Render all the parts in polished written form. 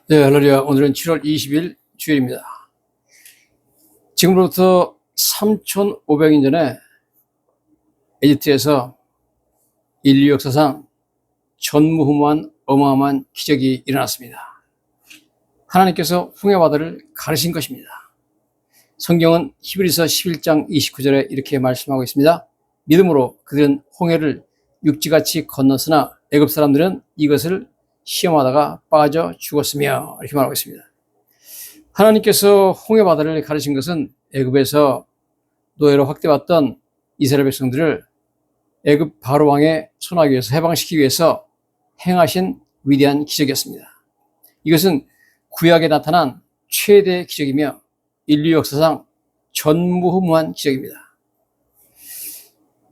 네, 할렐루야. 오늘은 7월 20일 주일입니다. 지금부터 3,500년 전에 에집트에서 인류 역사상 전무후무한 어마어마한 기적이 일어났습니다. 하나님께서 홍해바다를 가르신 것입니다. 성경은 히브리서 11장 29절에 이렇게 말씀하고 있습니다. 믿음으로 그들은 홍해를 육지같이 건넜으나 애굽 사람들은 이것을 시험하다가 빠져 죽었으며, 이렇게 말하고 있습니다. 하나님께서 홍해바다를 가르친 것은 애굽에서 노예로 확대받던 이스라엘 백성들을 애굽 바로 왕의 손아귀에서 해방시키기 위해서 행하신 위대한 기적이었습니다. 이것은 구약에 나타난 최대 기적이며 인류 역사상 전무후무한 기적입니다.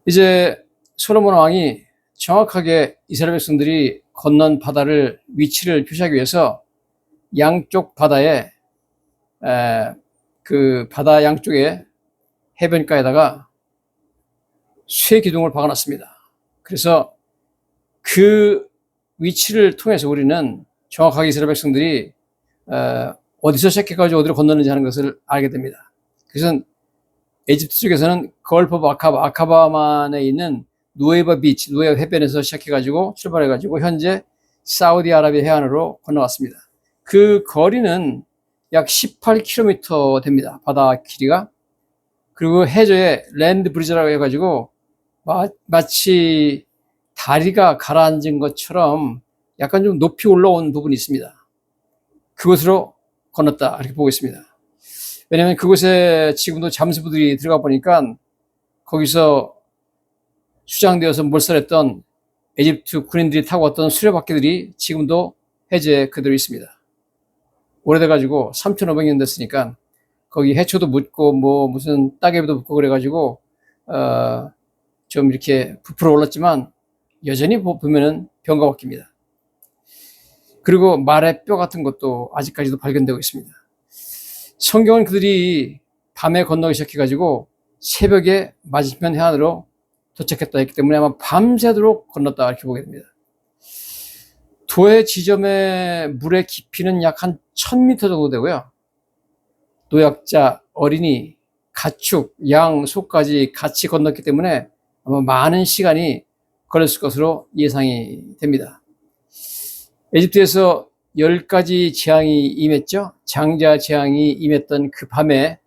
이제 솔로몬 왕이 정확하게 이스라엘 백성들이 건넌 바다를 위치를 표시하기 위해서 양쪽 바다에 그 바다 양쪽에 해변가에다가 쇠 기둥을 박아놨습니다. 그래서 그 위치를 통해서 우리는 정확하게 이스라엘 백성들이 어디서 시작해가지고 어디로 건너는지 하는 것을 알게 됩니다. 그래서 에집트 쪽에서는 걸프 오브 아카바만에 있는 누에바 비치, 누에바 해변에서 시작해가지고 출발해가지고 현재 사우디아라비아 해안으로 건너왔습니다. 그 거리는 약 18km 됩니다. 바다 길이가. 그리고 해저에 랜드 브리지라고 해가지고 마치 다리가 가라앉은 것처럼 약간 좀 높이 올라온 부분이 있습니다. 그곳으로 건넜다, 이렇게 보고 있습니다. 왜냐하면 그곳에 지금도 잠수부들이 들어가 보니까 거기서 수장되어서 몰살했던 에집트 군인들이 타고 왔던 수레바퀴들이 지금도 해저에 그대로 있습니다. 오래돼가지고 3,500년 됐으니까 거기 해초도 묻고 뭐 무슨 따개비도 묻고 그래가지고 좀 이렇게 부풀어 올랐지만 여전히 보면은 병가박힙니다. 그리고 말의 뼈 같은 것도 아직까지도 발견되고 있습니다. 성경은 그들이 밤에 건너기 시작해가지고 새벽에 맞은편 해안으로 도착했다 했기 때문에 아마 밤새도록 건넜다, 이렇게 보게 됩니다. 도의 지점의 물의 깊이는 약 한 1000m 정도 되고요. 노약자, 어린이, 가축, 양, 소까지 같이 건넜기 때문에 아마 많은 시간이 걸렸을 것으로 예상이 됩니다. 에집트에서 10가지 재앙이 임했죠. 장자 재앙이 임했던 그 밤에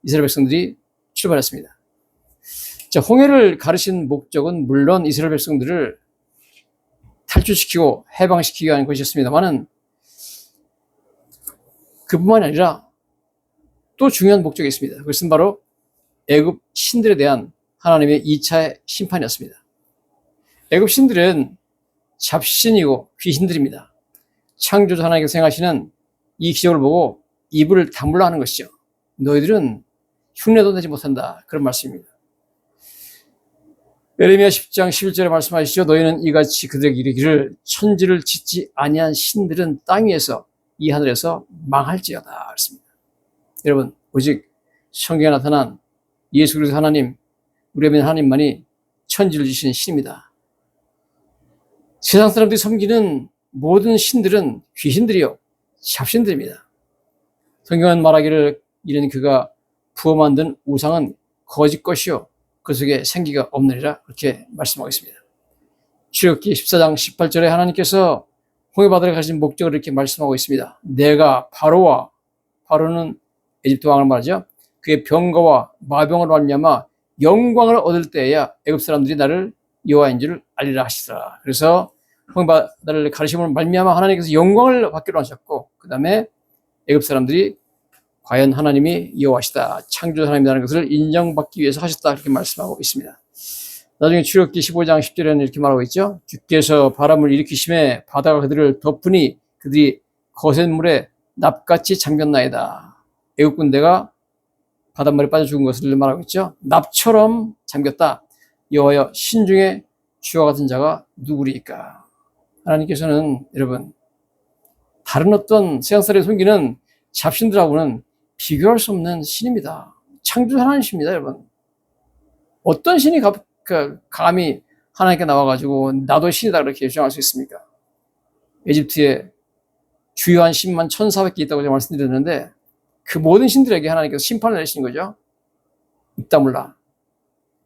이스라엘 백성들이 출발했습니다. 자, 홍해를 가르신 목적은 물론 이스라엘 백성들을 탈출시키고 해방시키기 위한 것이었습니다만은 그뿐만이 아니라 또 중요한 목적이 있습니다. 그것은 바로 애굽 신들에 대한 하나님의 2차 심판이었습니다. 애굽 신들은 잡신이고 귀신들입니다. 창조주 하나님께서 행하시는 이 기적을 보고 입을 다물라 하는 것이죠. 너희들은 흉내도 내지 못한다, 그런 말씀입니다. 예레미야 10장 11절에 말씀하시죠. 너희는 이같이 그들에게 이르기를 천지를 짓지 아니한 신들은 땅 위에서 이 하늘에서 망할지어다, 그랬습니다. 여러분, 오직 성경에 나타난 예수 그리스도 하나님, 우리의 하나님만이 천지를 지신 신입니다. 세상 사람들이 섬기는 모든 신들은 귀신들이요, 잡신들입니다. 성경은 말하기를 이는 그가 부어 만든 우상은 거짓 것이요 그 속에 생기가 없느니라, 그렇게 말씀하고 있습니다. 출애굽기 14장 18절에 하나님께서 홍해바다를 가신 목적을 이렇게 말씀하고 있습니다. 내가 바로는 에집트 왕을 말하죠. 그의 병거와 마병을 말미암아 영광을 얻을 때에야 애굽 사람들이 나를 여호와인 줄을 알리라 하시더라. 그래서 홍해바다를 가르심으로 말미암아 하나님께서 영광을 받기로 하셨고, 그 다음에 애굽 사람들이 과연 하나님이 여호와시다, 창조주 하나님이라는 것을 인정받기 위해서 하셨다, 그렇게 말씀하고 있습니다. 나중에 출애굽기 15장 10절에는 이렇게 말하고 있죠. 주께서 바람을 일으키심에 바다가 그들을 덮으니 그들이 거센 물에 납같이 잠겼나이다. 애굽 군대가 바닷물에 빠져 죽은 것을 말하고 있죠. 납처럼 잠겼다. 여호와여, 신중에 주와 같은 자가 누구리까? 하나님께서는 여러분, 다른 어떤 세상 사람이 섬기는 잡신들하고는 비교할 수 없는 신입니다. 창조 하나님이십니다, 여러분. 어떤 신이 감히 하나님께 나와가지고 나도 신이다, 그렇게 주장할 수 있습니까? 에집트의 주요한 신만 1400개 있다고 제가 말씀드렸는데 그 모든 신들에게 하나님께서 심판을 내리신 거죠. 입다물라.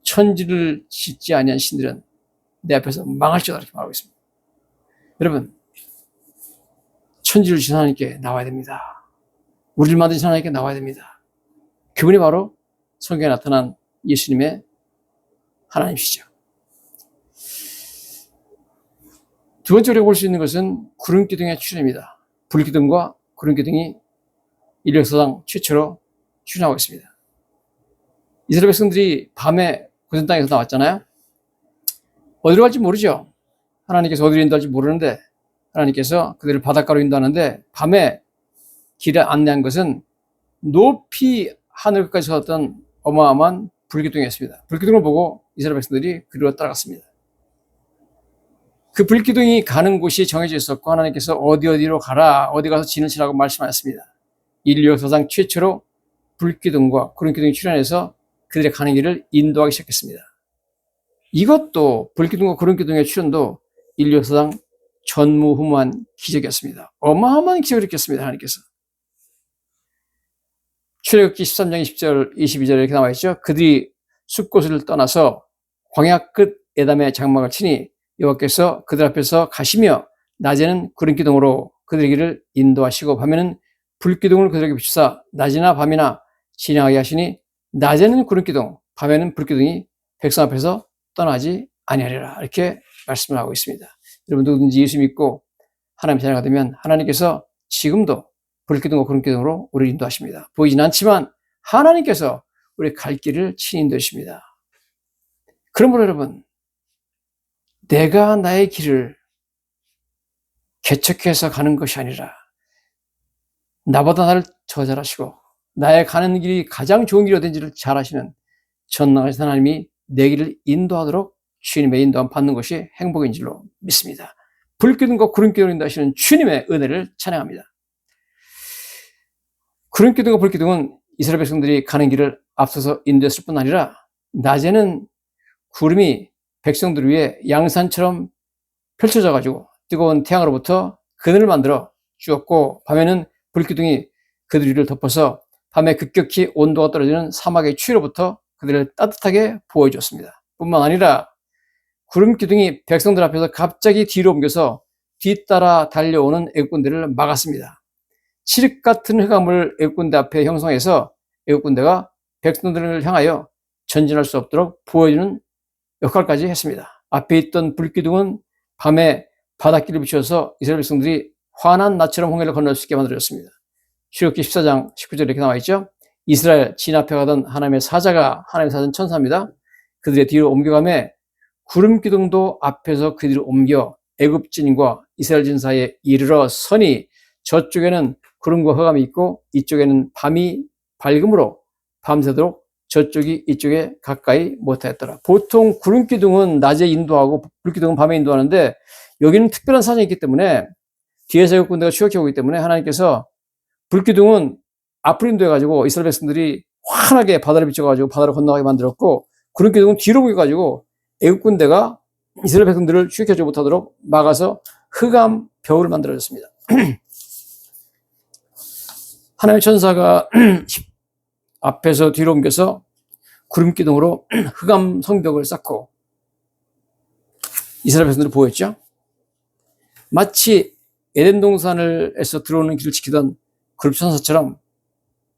천지를 짓지 아니한 신들은 내 앞에서 망할지어다 이렇게 말하고 있습니다. 여러분, 천지를 지신 하나님께 나와야 됩니다. 우리를 만드신 하나님께 나와야 됩니다. 그분이 바로 성경에 나타난 예수님의 하나님이시죠. 두 번째 우리가 볼 수 있는 것은 구름기둥의 출현입니다. 불기둥과 구름기둥이 인류 역사상 최초로 출현하고 있습니다. 이스라엘 백성들이 밤에 고센 땅에서 나왔잖아요. 어디로 갈지 모르죠. 하나님께서 어디로 인도할지 모르는데 하나님께서 그들을 바닷가로 인도하는데 밤에 길에 안내한 것은 높이 하늘 끝까지 섰던 어마어마한 불기둥이었습니다. 불기둥을 보고 이스라엘 백성들이 그리로 따라갔습니다. 그 불기둥이 가는 곳이 정해져 있었고 하나님께서 어디로 가라, 어디 가서 진을 치라고 말씀하셨습니다. 인류 역사상 최초로 불기둥과 구름기둥이 출현해서 그들의 가는 길을 인도하기 시작했습니다. 이것도 불기둥과 구름기둥의 출현도 인류 역사상 전무후무한 기적이었습니다. 어마어마한 기적을 일으켰습니다. 하나님께서. 출애굽기 13장 20절, 22절에 이렇게 나와 있죠. 그들이 숲곳을 떠나서 광야 끝 에담의 장막을 치니 여호와께서 그들 앞에서 가시며 낮에는 구름기둥으로 그들의 길을 인도하시고 밤에는 불기둥을 그들에게 비추사 낮이나 밤이나 진행하게 하시니 낮에는 구름기둥, 밤에는 불기둥이 백성 앞에서 떠나지 아니하리라. 이렇게 말씀을 하고 있습니다. 여러분 누구든지 예수 믿고 하나님 자녀가 되면 하나님께서 지금도 불기둥과 구름기둥으로 우리를 인도하십니다. 보이진 않지만 하나님께서 우리 갈 길을 친히 인도하십니다. 그러므로 여러분, 내가 나의 길을 개척해서 가는 것이 아니라 나보다 나를 더 잘하시고 나의 가는 길이 가장 좋은 길이 어딘지를 잘 아시는 전능하신 하나님이 내 길을 인도하도록 주님의 인도함 받는 것이 행복인 줄로 믿습니다. 불기둥과 구름기둥을 인도하시는 주님의 은혜를 찬양합니다. 구름기둥과 불기둥은 이스라엘 백성들이 가는 길을 앞서서 인도했을 뿐 아니라 낮에는 구름이 백성들 위에 양산처럼 펼쳐져 가지고 뜨거운 태양으로부터 그늘을 만들어 주었고 밤에는 불기둥이 그들 위를 덮어서 밤에 급격히 온도가 떨어지는 사막의 추위로부터 그들을 따뜻하게 보호해줬습니다. 뿐만 아니라 구름기둥이 백성들 앞에서 갑자기 뒤로 옮겨서 뒤따라 달려오는 애국군대를 막았습니다. 칠흑 같은 흑암을 애국군대 앞에 형성해서 애국군대가 백성들을 향하여 전진할 수 없도록 보호해주는 역할까지 했습니다. 앞에 있던 불기둥은 밤에 바닷길을 비추어서 이스라엘 백성들이 환한 나처럼 홍해를 건널 수 있게 만들어졌습니다. 출애굽기 14장 19절에 이렇게 나와 있죠. 이스라엘 진 앞에 가던 하나님의 사자가 하나님의 사자는 천사입니다. 그들의 뒤로 옮겨가매 구름기둥도 앞에서 그 뒤로 옮겨 애굽진과 이스라엘진 사이에 이르러 서니 저쪽에는 구름과 흑암이 있고 이쪽에는 밤이 밝음으로 밤새도록 저쪽이 이쪽에 가까이 못하였더라. 보통 구름기둥은 낮에 인도하고 불기둥은 밤에 인도하는데 여기는 특별한 사정이 있기 때문에 뒤에서 애국군대가 추격해 오기 때문에 하나님께서 불기둥은 앞으로 인도해가지고 이스라엘 백성들이 환하게 바다를 비춰가지고 바다를 건너가게 만들었고 구름기둥은 뒤로 보여가지고 애국군대가 이스라엘 백성들을 추격하지 못하도록 막아서 흑암 벽을 만들어줬습니다. 하나님의 천사가 앞에서 뒤로 옮겨서 구름기둥으로 흑암 성벽을 쌓고 이스라엘 백성들을 보호했죠. 마치 에덴 동산에서 들어오는 길을 지키던 그룹천사처럼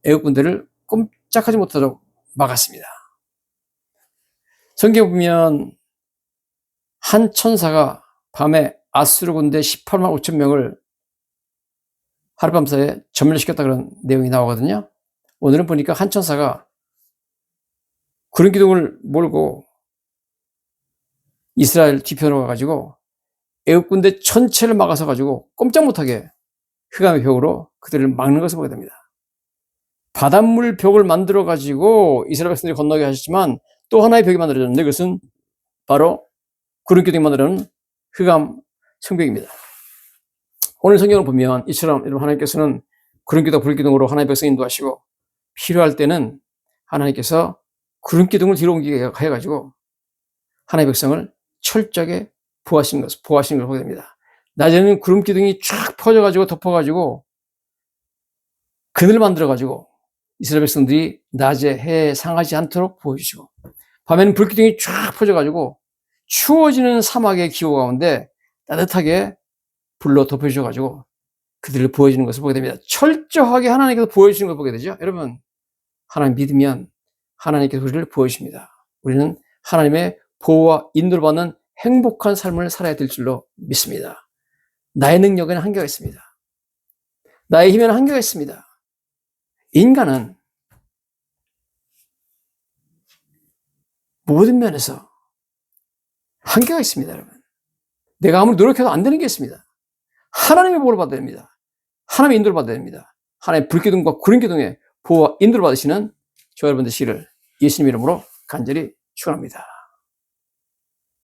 애국군대를 꼼짝하지 못하도록 막았습니다. 성경에 보면 한 천사가 밤에 아수르 군대 18만 5천 명을 하룻밤 사이에 전멸시켰다 그런 내용이 나오거든요. 오늘은 보니까 한 천사가 구름기둥을 몰고 이스라엘 뒤편으로 가가지고 애국군대 전체를 막아서 가지고 꼼짝 못하게 흑암의 벽으로 그들을 막는 것을 보게 됩니다. 바닷물 벽을 만들어 가지고 이스라엘 백성들이 건너게 하셨지만 또 하나의 벽이 만들어졌는데 그것은 바로 구름기둥이 만들어놓은 흑암 성벽입니다. 오늘 성경을 보면 이처럼 여러분 하나님께서는 구름기둥 불기둥으로 하나님의 백성 인도하시고 필요할 때는 하나님께서 구름기둥을 뒤로 옮기게 해가지고 하나님의 백성을 철저하게 보호하시는 것을 보게 됩니다. 낮에는 구름 기둥이 쫙 퍼져가지고 덮어가지고 그늘 만들어가지고 이스라엘 백성들이 낮에 해에 상하지 않도록 보여주시고, 밤에는 불기둥이 쫙 퍼져가지고 추워지는 사막의 기후 가운데 따뜻하게 불로 덮여주셔가지고 그들을 보여주는 것을 보게 됩니다. 철저하게 하나님께서 보여주시는 것을 보게 되죠. 여러분, 하나님 믿으면 하나님께서 우리를 보여주십니다. 우리는 하나님의 보호와 인도를 받는 행복한 삶을 살아야 될 줄로 믿습니다. 나의 능력에는 한계가 있습니다. 나의 힘에는 한계가 있습니다. 인간은 모든 면에서 한계가 있습니다, 여러분. 내가 아무리 노력해도 안 되는 게 있습니다. 하나님의 보호를 받아야 됩니다. 하나님의 인도를 받아야 됩니다. 하나님의 불기둥과 구름기둥의 보호와 인도를 받으시는 저와 여러분 되시기를 예수님 이름으로 간절히 축원합니다.